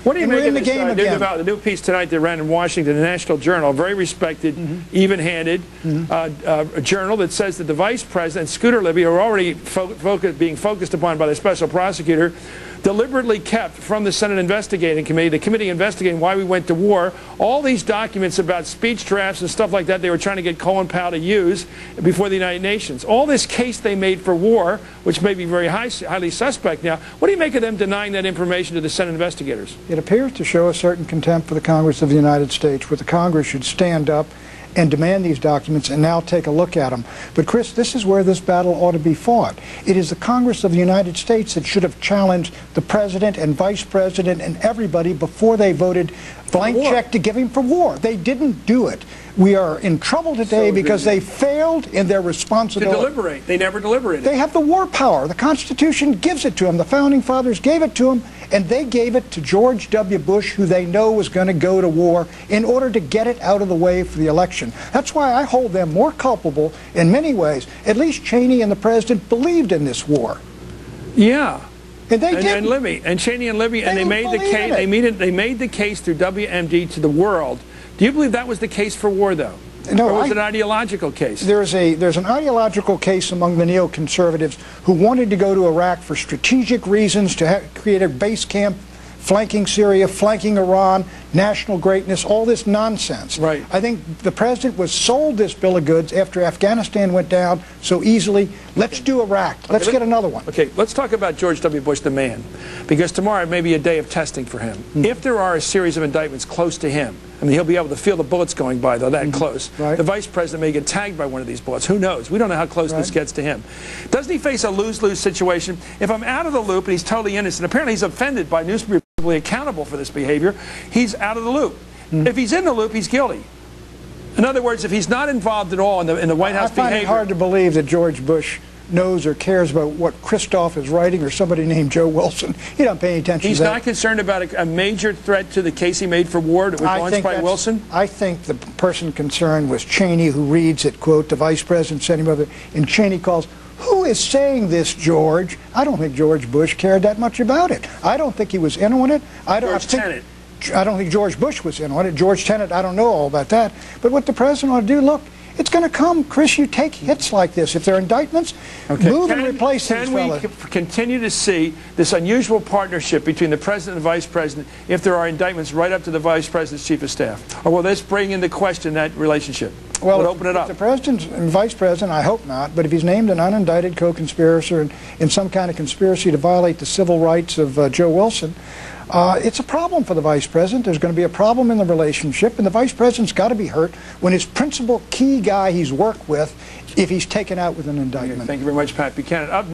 What do you make of this the new piece tonight that ran in Washington, the National Journal, a very respected, even-handed journal that says that the Vice President, Scooter Libby, who are already being focused upon by the special prosecutor, deliberately kept from the Senate Investigating Committee, the committee investigating why we went to war, all these documents about speech drafts and stuff like that they were trying to get Colin Powell to use before the United Nations. All this case they made for war, which may be very highly suspect now. What do you make of them denying that information to the Senate investigators? It appears to show a certain contempt for the Congress of the United States, where the Congress should stand up and demand these documents and now take a look at them. But Chris, this is where this battle ought to be fought. It is the Congress of the United States that should have challenged the President and Vice President and everybody before they voted blank check to give him for war. They didn't do it. We are in trouble today because they failed in their responsibility. To deliberate. They never deliberated. They have the war power. The Constitution gives it to them. The Founding Fathers gave it to them, and they gave it to George W. Bush, who they know was going to go to war, in order to get it out of the way for the election. That's why I hold them more culpable in many ways. At least Cheney and the President believed in this war. Yeah. And they did. And Libby, and Cheney and Libby, and they made the case. They made the case through WMD to the world. Do you believe that was the case for war, though? No, or was it an ideological case? There's an ideological case among the neoconservatives who wanted to go to Iraq for strategic reasons, to create a base camp flanking Syria, flanking Iran, national greatness, all this nonsense. Right. I think the President was sold this bill of goods after Afghanistan went down so easily. Let's do Iraq. Let's get another one. Okay, let's talk about George W. Bush, the man, because tomorrow may be a day of testing for him. If there are a series of indictments close to him, I mean, he'll be able to feel the bullets going by, though, that close. Right. The Vice President may get tagged by one of these bullets. Who knows? We don't know how close this gets to him. Doesn't he face a lose-lose situation? If I'm out of the loop and he's totally innocent, apparently he's offended by newspapers accountable for this behavior, he's out of the loop. If he's in the loop, he's guilty. In other words, if he's not involved at all in the White House behavior... I find it hard to believe that George Bush knows or cares about what Christoph is writing or somebody named Joe Wilson. He don't pay any attention to that. He's not concerned about a major threat to the case he made for war that was launched by Wilson? I think the person concerned was Cheney, who reads it, quote, the Vice President sent him over, and Cheney calls, who is saying this, George? I don't think George Bush cared that much about it. I don't think he was in on it. I don't think George Bush was in on it. George Tenet, I don't know all about that. But what the President ought to do, look, it's going to come. Chris, you take hits like this. If there are indictments, move and replace these fellas. Can we continue to see this unusual partnership between the President and Vice President if there are indictments right up to the Vice President's Chief of Staff? Or will this bring into question that relationship? Well, will it open it up? If the President and Vice President, I hope not, but if he's named an unindicted co-conspirator in some kind of conspiracy to violate the civil rights of Joe Wilson, it's a problem for the Vice President. There's going to be a problem in the relationship, and the Vice President's got to be hurt when his principal key guy he's worked with, if he's taken out with an indictment. Thank you very much, Pat Buchanan.